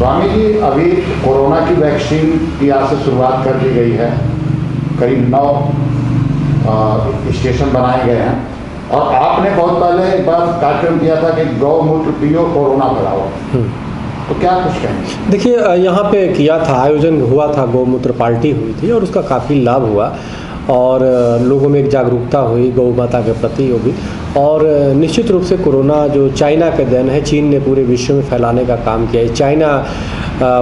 स्वामी जी, अभी कोरोना की वैक्सीन की आज से शुरुआत कर दी गई है। करीब 9 स्टेशन बनाए गए हैं और आपने बहुत पहले एक बार कार्यक्रम किया था कि गौमूत्र पियो कोरोना भगाओ, तो क्या कुछ कहें? देखिए, यहाँ पे किया था, आयोजन हुआ था, गौमूत्र पार्टी हुई थी और उसका काफ़ी लाभ हुआ और लोगों में एक जागरूकता हुई गौ माता के प्रति वो भी। और निश्चित रूप से कोरोना जो चाइना का देन है, चीन ने पूरे विश्व में फैलाने का काम किया है, चाइना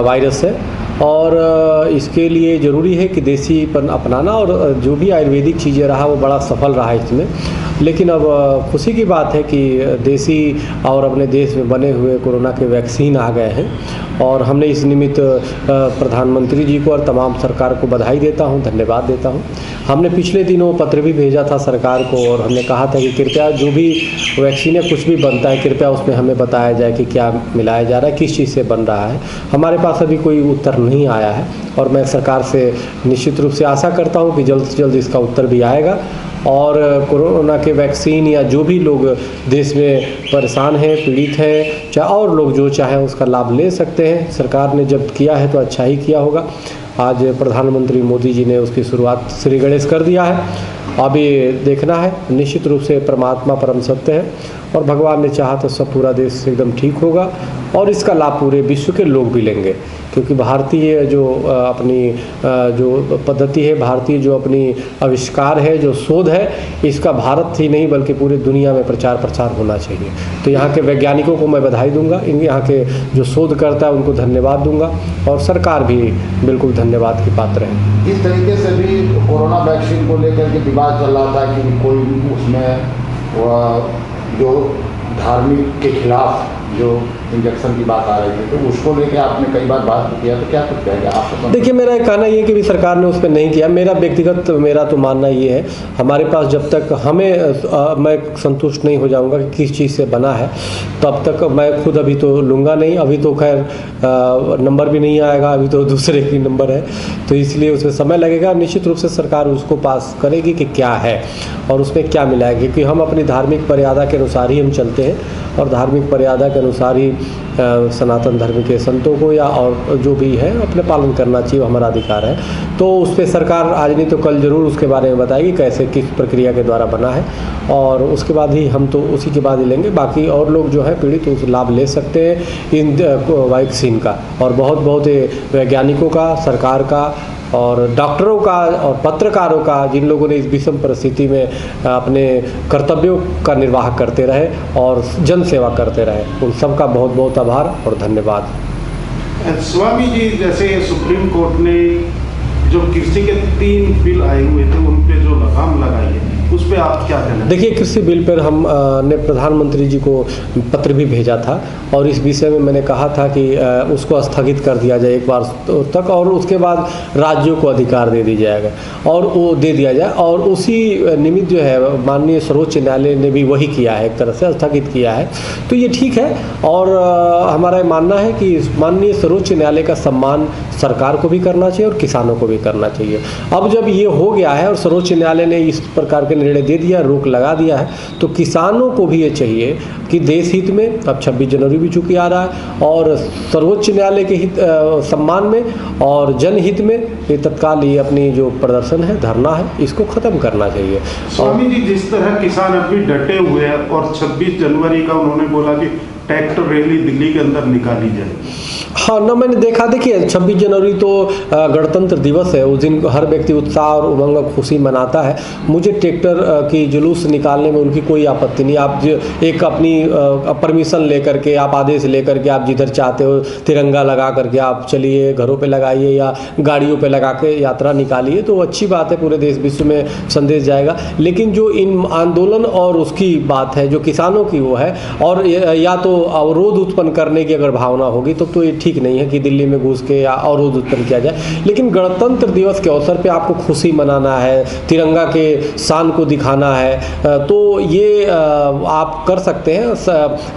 वायरस है और इसके लिए ज़रूरी है कि देसीपन अपनाना और जो भी आयुर्वेदिक चीज़ें रहा वो बड़ा सफल रहा इसमें। लेकिन अब खुशी की बात है कि देसी और अपने देश में बने हुए कोरोना के वैक्सीन आ गए हैं और हमने इस निमित्त प्रधानमंत्री जी को और तमाम सरकार को बधाई देता हूं, धन्यवाद देता हूं। हमने पिछले दिनों पत्र भी भेजा था सरकार को और हमने कहा था कि कृपया जो भी वैक्सीन है कुछ भी बनता है कृपया उसमें हमें बताया जाए कि क्या मिलाया जा रहा है, किस चीज़ से बन रहा है। हमारे पास अभी कोई उत्तर नहीं आया है और मैं सरकार से निश्चित रूप से आशा करता हूँ कि जल्द से जल्द इसका उत्तर भी आएगा और कोरोना के वैक्सीन या जो भी लोग देश में परेशान हैं, पीड़ित हैं, चाहे और लोग जो चाहें उसका लाभ ले सकते हैं। सरकार ने जब किया है तो अच्छा ही किया होगा। आज प्रधानमंत्री मोदी जी ने उसकी शुरुआत श्री गणेश कर दिया है। अभी देखना है, निश्चित रूप से परमात्मा परम सत्य है और भगवान ने चाहा तो सब पूरा देश एकदम ठीक होगा और इसका लाभ पूरे विश्व के लोग भी लेंगे, क्योंकि भारतीय जो अपनी जो पद्धति है, भारतीय जो अपनी आविष्कार है, जो शोध है, इसका भारत ही नहीं बल्कि पूरी दुनिया में प्रचार प्रसार होना चाहिए। तो यहाँ के वैज्ञानिकों को मैं बधाई दूंगा, यहाँ के जो शोधकर्ता है उनको धन्यवाद दूंगा और सरकार भी बिल्कुल धन्यवाद की पात्र है। इस तरीके से भी कोरोना वैक्सीन को लेकर के विवाद चल रहा था कि कोई उसमें जो धार्मिक के खिलाफ जो इंजेक्शन की बात आ रही थी तो उसको लेके आपने कई बार बात किया, तो क्या कुछ कहेंगे आप? देखिए, मेरा एक कहना ये है कि भी सरकार ने उस पर नहीं किया। मेरा तो मानना ये है, हमारे पास जब तक मैं संतुष्ट नहीं हो जाऊंगा कि किस चीज़ से बना है तब तक मैं खुद अभी तो लूँगा नहीं। अभी तो खैर नंबर भी नहीं आएगा, अभी तो दूसरे की नंबर है, तो इसलिए उसमें समय लगेगा। निश्चित रूप से सरकार उसको पास करेगी कि क्या है और उसमें क्या मिलाएगी, क्योंकि हम अपनी धार्मिक मर्यादा के अनुसार ही हम चलते हैं और धार्मिक मर्यादा के अनुसार ही सनातन धर्म के संतों को या और जो भी है अपने पालन करना चाहिए, हमारा अधिकार है। तो उस पर सरकार आज नहीं तो कल ज़रूर उसके बारे में बताएगी कैसे किस प्रक्रिया के द्वारा बना है और उसके बाद ही हम तो उसी के बाद ही लेंगे। बाकी और लोग जो है पीड़ित उस लाभ ले सकते हैं इन वैक्सीन का और बहुत वैज्ञानिकों का, सरकार का और डॉक्टरों का और पत्रकारों का, जिन लोगों ने इस विषम परिस्थिति में अपने कर्तव्यों का निर्वाह करते रहे और जन सेवा करते रहे, उन सबका बहुत बहुत आभार और धन्यवाद। स्वामी जी, जैसे सुप्रीम कोर्ट ने जो कृषि के 3 बिल आए हुए थे उन पे जो लगाम लगाई है उस पे आप क्या कहना? देखिए, कृषि बिल पर हम ने प्रधानमंत्री जी को पत्र भी भेजा था और इस विषय में मैंने कहा था कि उसको स्थगित कर दिया जाए एक बार तक और उसके बाद राज्यों को अधिकार दे दिया जाएगा और वो दे दिया जाए और उसी निमित्त जो है माननीय सर्वोच्च न्यायालय ने भी वही किया है, एक तरह से स्थगित किया है। तो ये ठीक है और हमारा मानना है कि माननीय सर्वोच्च न्यायालय का सम्मान सरकार को भी करना चाहिए और किसानों को भी करना चाहिए। अब जब ये हो गया है और सर्वोच्च न्यायालय ने इस प्रकार के निर्णय दे दिया, रोक लगा दिया है, तो किसानों को भी ये चाहिए कि देश हित में, अब 26 जनवरी भी चूंकि आ रहा है और सर्वोच्च न्यायालय के हित सम्मान में और जनहित में ये तत्काल ये अपनी जो प्रदर्शन है, धरना है, इसको खत्म करना चाहिए। स्वामी जी, जिस तरह किसान अभी डटे हुए हैं और 26 जनवरी का उन्होंने बोला कि ट्रैक्टर रैली दिल्ली के अंदर निकाली जाए। हाँ ना, मैंने देखा, देखिए 26 जनवरी तो गणतंत्र दिवस है, उस दिन हर व्यक्ति उत्साह और उमंग और खुशी मनाता है। मुझे ट्रैक्टर की जुलूस निकालने में उनकी कोई आपत्ति नहीं। आप एक अपनी परमिशन लेकर के, आप आदेश लेकर के आप जिधर चाहते हो तिरंगा लगा करके आप चलिए, घरों पे लगाइए या गाड़ियों पे लगा के यात्रा निकालिए, तो अच्छी बात है, पूरे देश विश्व में संदेश जाएगा। लेकिन जो इन आंदोलन और उसकी बात है जो किसानों की वो है और या तो अवरोध उत्पन्न करने की अगर भावना होगी तो ये ठीक नहीं है कि दिल्ली में घुस के या अवरोध उत्पन्न किया जाए। लेकिन गणतंत्र दिवस के अवसर पे आपको खुशी मनाना है, तिरंगा के शान को दिखाना है, तो ये आप कर सकते हैं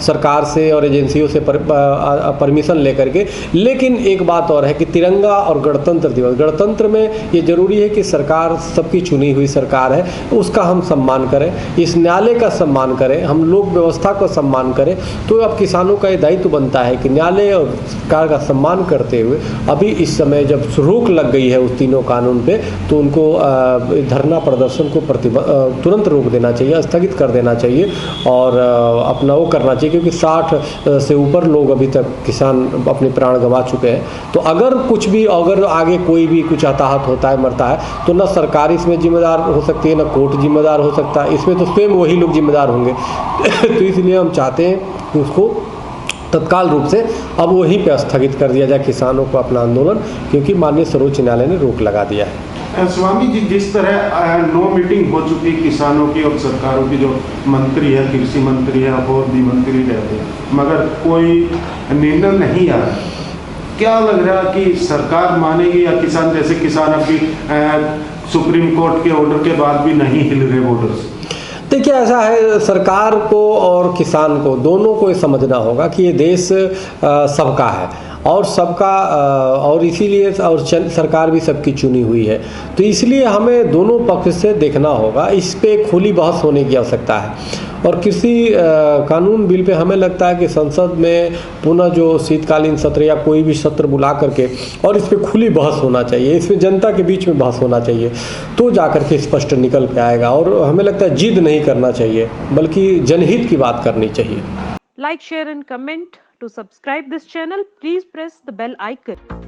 सरकार से और एजेंसियों से परमिशन लेकर के। लेकिन एक बात और है कि तिरंगा और गणतंत्र दिवस, गणतंत्र में ये जरूरी है कि सरकार सबकी चुनी हुई सरकार है, उसका हम सम्मान करें, इस न्यायालय का सम्मान करें, हम लोक व्यवस्था का सम्मान करें। तो अब किसानों का ये दायित्व बनता है कि न्यायालय और सरकार का सम्मान करते हुए अभी इस समय जब रोक लग गई है उस तीनों कानून पे, तो उनको धरना प्रदर्शन को तुरंत रोक देना चाहिए, स्थगित कर देना चाहिए और अपना वो करना चाहिए, क्योंकि 60 से ऊपर लोग अभी तक किसान अपने प्राण गंवा चुके हैं। तो अगर आगे कोई भी कुछ हताहत होता है, मरता है, तो न सरकार इसमें जिम्मेदार हो सकती है, न कोर्ट जिम्मेदार हो सकता है, इसमें तो स्वयं वही लोग जिम्मेदार होंगे। तो इसलिए हम चाहते हैं कि उसको तत्काल रूप से अब वहीं पे स्थगित कर दिया जाए किसानों को अपना आंदोलन, क्योंकि माननीय सर्वोच्च न्यायालय ने रोक लगा दिया है। स्वामी जी, जिस तरह नो मीटिंग हो चुकी किसानों की और सरकारों की, जो मंत्री है, कृषि मंत्री है और भी मंत्री रहते हैं, मगर कोई निर्णय नहीं आ रहा, क्या लग रहा है कि सरकार मानेगी या किसान अभी सुप्रीम कोर्ट के ऑर्डर के बाद भी नहीं हिल रहे बॉर्डर से? देखिए, ऐसा है, सरकार को और किसान को दोनों को ये समझना होगा कि ये देश सबका है और और इसीलिए और सरकार भी सबकी चुनी हुई है, तो इसलिए हमें दोनों पक्ष से देखना होगा। इस पे खुली बहस होने की आवश्यकता है और किसी कानून बिल पे हमें लगता है कि संसद में पुनः जो शीतकालीन सत्र या कोई भी सत्र बुला करके और इस पे खुली बहस होना चाहिए, इसमें जनता के बीच में बहस होना चाहिए, तो जाकर के स्पष्ट निकल के आएगा। और हमें लगता है जिद नहीं करना चाहिए, बल्कि जनहित की बात करनी चाहिए। Like, share and comment. To subscribe this channel, please press the bell icon.